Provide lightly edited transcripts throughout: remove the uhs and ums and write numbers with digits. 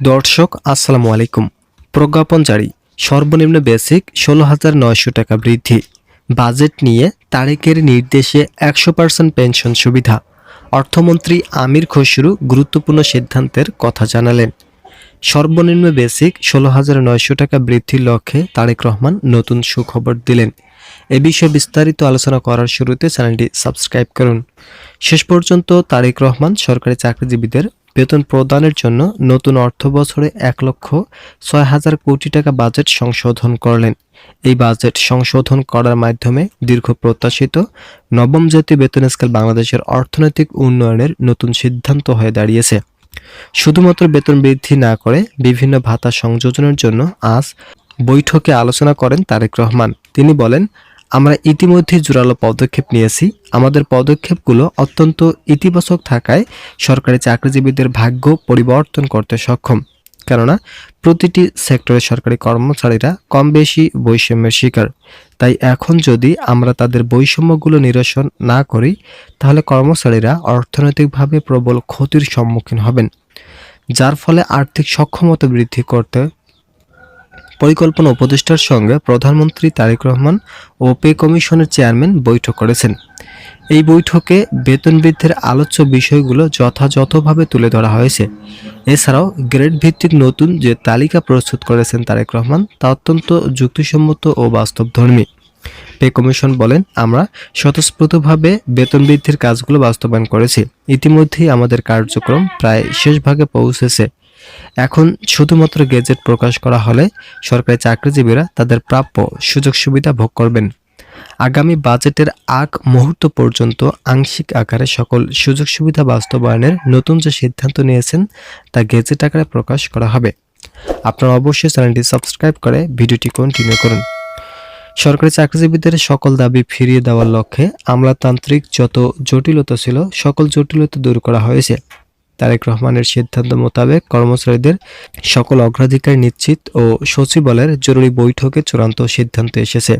দর্শক আসসালামু আলাইকুম। প্রজ্ঞাপন জারি, সর্বনিম্ন বেসিক ১৬,৯০০ টাকা বৃদ্ধি। বাজেট নিয়ে তারেকের নির্দেশে ১০০% পেনশন সুবিধা। অর্থমন্ত্রী আমির খসরু গুরুত্বপূর্ণ সিদ্ধান্তের কথা জানালেন। সর্বনিম্ন বেসিক ১৬,৯০০ টাকা বৃদ্ধির লক্ষ্যে তারেক রহমান নতুন সুখবর দিলেন। এ বিষয়ে বিস্তারিত আলোচনা করার শুরুতে চ্যানেলটি সাবস্ক্রাইব করুন। শেষ পর্যন্ত তারেক রহমান সরকারি চাকরিজীবীদের বেতন প্রদানের জন্য নতুন অর্থবছরে ১,৬০,০০০ কোটি টাকা বাজেট সংশোধন করলেন। এই বাজেট সংশোধন করার মাধ্যমে দীর্ঘ প্রত্যাশিত নবম জাতীয় বেতন স্কেল বাংলাদেশের অর্থনৈতিক উন্নয়নের নতুন সিদ্ধান্ত হয়ে দাঁড়িয়েছে। শুধুমাত্র বেতন বৃদ্ধি না করে বিভিন্ন ভাতা সংযোজনের জন্য আজ বৈঠকে আলোচনা করেন তারেক রহমান। তিনি বলেন, আমরা ইতিমধ্যে জোরালো পদক্ষেপ নিয়েছি। আমাদের পদক্ষেপগুলো অত্যন্ত ইতিবাচক থাকায় সরকারি চাকরিজীবীদের ভাগ্য পরিবর্তন করতে সক্ষম। কেননা প্রতিটি সেক্টরে সরকারি কর্মচারীরা কম বেশি বৈষম্যের শিকার। তাই এখন যদি আমরা তাদের বৈষম্যগুলো নিরসন না করি, তাহলে কর্মচারীরা অর্থনৈতিকভাবে প্রবল ক্ষতির সম্মুখীন হবেন, যার ফলে আর্থিক সক্ষমতা বৃদ্ধি করতে পরিকল্পনা উপদেষ্টার সঙ্গে প্রধানমন্ত্রী তারেক রহমান ও পে কমিশনের চেয়ারম্যান বৈঠক করেছেন। এই বৈঠকে বেতন বৃদ্ধির আলোচ্য বিষয়গুলো যথাযথভাবে তুলে ধরা হয়েছে। এছাড়াও গ্রেড ভিত্তিক নতুন যে তালিকা প্রস্তুত করেছেন তারেক রহমান, তা অত্যন্ত যুক্তিসম্মত ও বাস্তবধর্মী। পে কমিশন বলেন, আমরা স্বতঃস্ফূর্তভাবে বেতন বৃদ্ধির কাজগুলো বাস্তবায়ন করেছি। ইতিমধ্যেই আমাদের কার্যক্রম প্রায় শেষ ভাগে পৌঁছেছে। এখন শুধুমাত্র গেজেট প্রকাশ করা হলে সরকারি চাকরিজীবীরা তাদের প্রাপ্য সুযোগ সুবিধা ভোগ করবেন। আগামী বাজেটের আগ মুহূর্ত পর্যন্ত আংশিক আকারে সকল সুযোগ সুবিধা বাস্তবায়নের নতুন যে সিদ্ধান্ত নিয়েছেন তা গেজেট আকারে প্রকাশ করা হবে। আপনারা অবশ্যই চ্যানেলটি সাবস্ক্রাইব করে ভিডিওটি কন্টিনিউ করুন। সরকারি চাকরিজীবীদের সকল দাবি ফিরিয়ে দেওয়ার লক্ষ্যে আমলাতান্ত্রিক যত জটিলতা ছিল সকল জটিলতা দূর করা হয়েছে। তারেক রহমানের সিদ্ধান্ত মোতাবেক কর্মচারীদের সকল অগ্রাধিকার নিশ্চিত ও সচিবালয়ের জরুরি বৈঠকে চূড়ান্ত সিদ্ধান্ত এসেছে।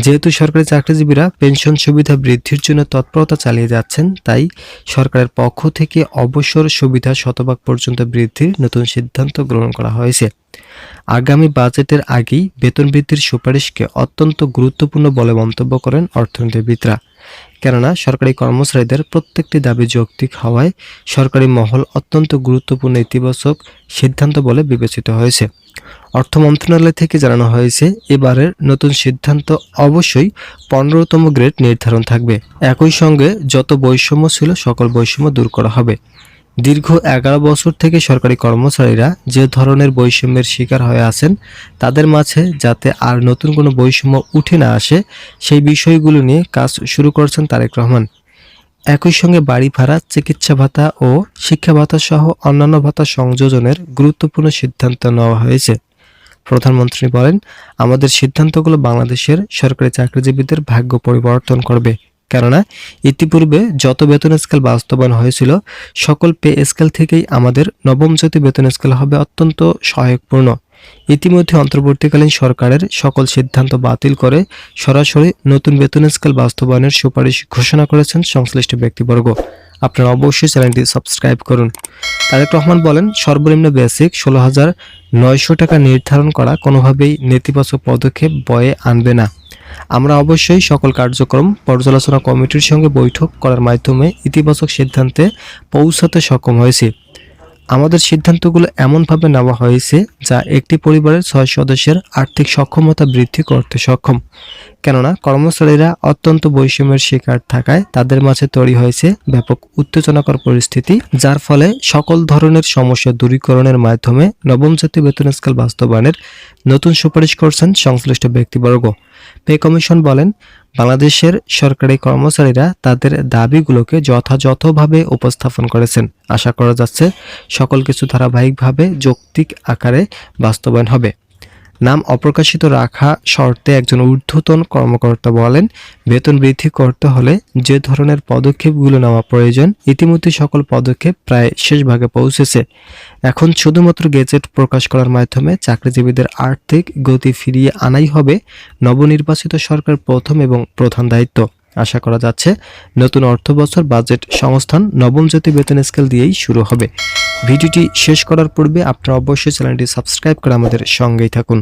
যেহেতু সরকারি চাকরিজীবীরা পেনশন সুবিধা বৃদ্ধির জন্য তৎপরতা চালিয়ে যাচ্ছেন, তাই সরকারের পক্ষ থেকে অবসর সুবিধা শতভাগ পর্যন্ত বৃদ্ধির নতুন সিদ্ধান্ত গ্রহণ করা হয়েছে। আগামী বাজেটের আগেই বেতন বৃদ্ধির সুপারিশকে অত্যন্ত গুরুত্বপূর্ণ বলে মন্তব্য করেন অর্থনীতিবিদরা। কেননা সরকারি কর্মচারীদের প্রত্যেকটি দাবি যৌক্তিক হওয়ায় সরকারি মহল অত্যন্ত গুরুত্বপূর্ণ ইতিবাচক সিদ্ধান্ত বলে বিবেচিত হয়েছে। অর্থ মন্ত্রণালয় থেকে জানানো হয়েছে, এবারের নতুন সিদ্ধান্ত অবশ্যই 15তম গ্রেড নির্ধারণ থাকবে। একই সঙ্গে যত বৈষম্য ছিল সকল বৈষম্য দূর করা হবে। দীর্ঘ 11 বছর থেকে সরকারি কর্মচারীরা যে ধরনের বৈষম্যের শিকার হয়ে আছেন, তাদের মাঝে যাতে আর নতুন কোনো বৈষম্য উঠে না আসে, সেই বিষয়গুলো নিয়ে কাজ শুরু করেছেন তারেক রহমান। একই সঙ্গে বাড়ি ভাড়া, চিকিৎসা ভাতা ও শিক্ষা ভাতা সহ অন্যান্য ভাতা সংযোজনের গুরুত্বপূর্ণ সিদ্ধান্ত নেওয়া হয়েছে। প্রধানমন্ত্রী বলেন, আমাদের সিদ্ধান্তগুলো বাংলাদেশের সরকারি চাকরিজীবীদের ভাগ্য পরিবর্তন করবে। কেননা ইতিপূর্বে যত বেতন স্কেল বাস্তবায়ন হয়েছিল সকল পে স্কেল থেকেই আমাদের নবম জাতীয় বেতন স্কেল হবে অত্যন্ত সহায়কপূর্ণ। ইতিমধ্যে অন্তর্বর্তীকালীন সরকারের সকল সিদ্ধান্ত বাতিল করে সরাসরি নতুন বেতন স্কেল বাস্তবায়নের সুপারিশ ঘোষণা করেছেন সংশ্লিষ্ট ব্যক্তিবর্গ। আপনারা অবশ্যই চ্যানেলটি সাবস্ক্রাইব করুন। তারেক রহমান বলেন, সর্বনিম্ন বেসিক ১৬,৯০০ টাকা নির্ধারণ করা কোনোভাবেই নেতিবাচক পদক্ষেপ বয়ে আনবে না। আমরা অবশ্যই সকল কার্যক্রম পর্যালোচনা কমিটির সঙ্গে বৈঠক করার মাধ্যমে ইতিবাচক সিদ্ধান্তে পৌঁছাতে সক্ষম হয়েছি। আমাদের সিদ্ধান্তগুলো এমনভাবে নেওয়া হয়েছে যা একটি পরিবারের ৬ সদস্যের আর্থিক সক্ষমতা বৃদ্ধি করতে সক্ষম। কেননা কর্মচারীরা অত্যন্ত বৈষম্যের শিকার থাকায় তাদের মাঝে তৈরি হয়েছে ব্যাপক উত্তেজনাকর পরিস্থিতি, যার ফলে সকল ধরনের সমস্যা দূরীকরণের মাধ্যমে নবম জাতীয় বেতন স্কেল বাস্তবায়নের নতুন সুপারিশ করছেন সংশ্লিষ্ট ব্যক্তিবর্গ। পে কমিশন বলেন, বাংলাদেশের সরকারি কর্মচারীরা তাদের দাবিগুলোকে যথাযথভাবে উপস্থাপন করেছেন। আশা করা যাচ্ছে সকল কিছু ধারাবাহিকভাবে যৌক্তিক আকারে বাস্তবায়ন হবে। নাম অপ্রকাশিত রাখা শর্তে একজন ঊর্ধ্বতন কর্মকর্তা বলেন, বেতন বৃদ্ধি করতে হলে যে ধরনের পদক্ষেপগুলো নেওয়া প্রয়োজন ইতিমধ্যে সকল পদক্ষেপ প্রায় শেষ ভাগে পৌঁছেছে। এখন শুধুমাত্র গেজেট প্রকাশ করার মাধ্যমে চাকরিজীবীদের আর্থিক গতি ফিরিয়ে আনাই হবে নবনির্বাচিত সরকার প্রথম এবং প্রধান দায়িত্ব। আশা করা যাচ্ছে নতুন অর্থবছর বাজেট সংস্থান নবম জাতীয় বেতন স্কেল দিয়েই শুরু হবে। ভিডিওটি শেষ করার পূর্বে আপনারা অবশ্যই চ্যানেলটি সাবস্ক্রাইব করে আমাদের সঙ্গেই থাকুন।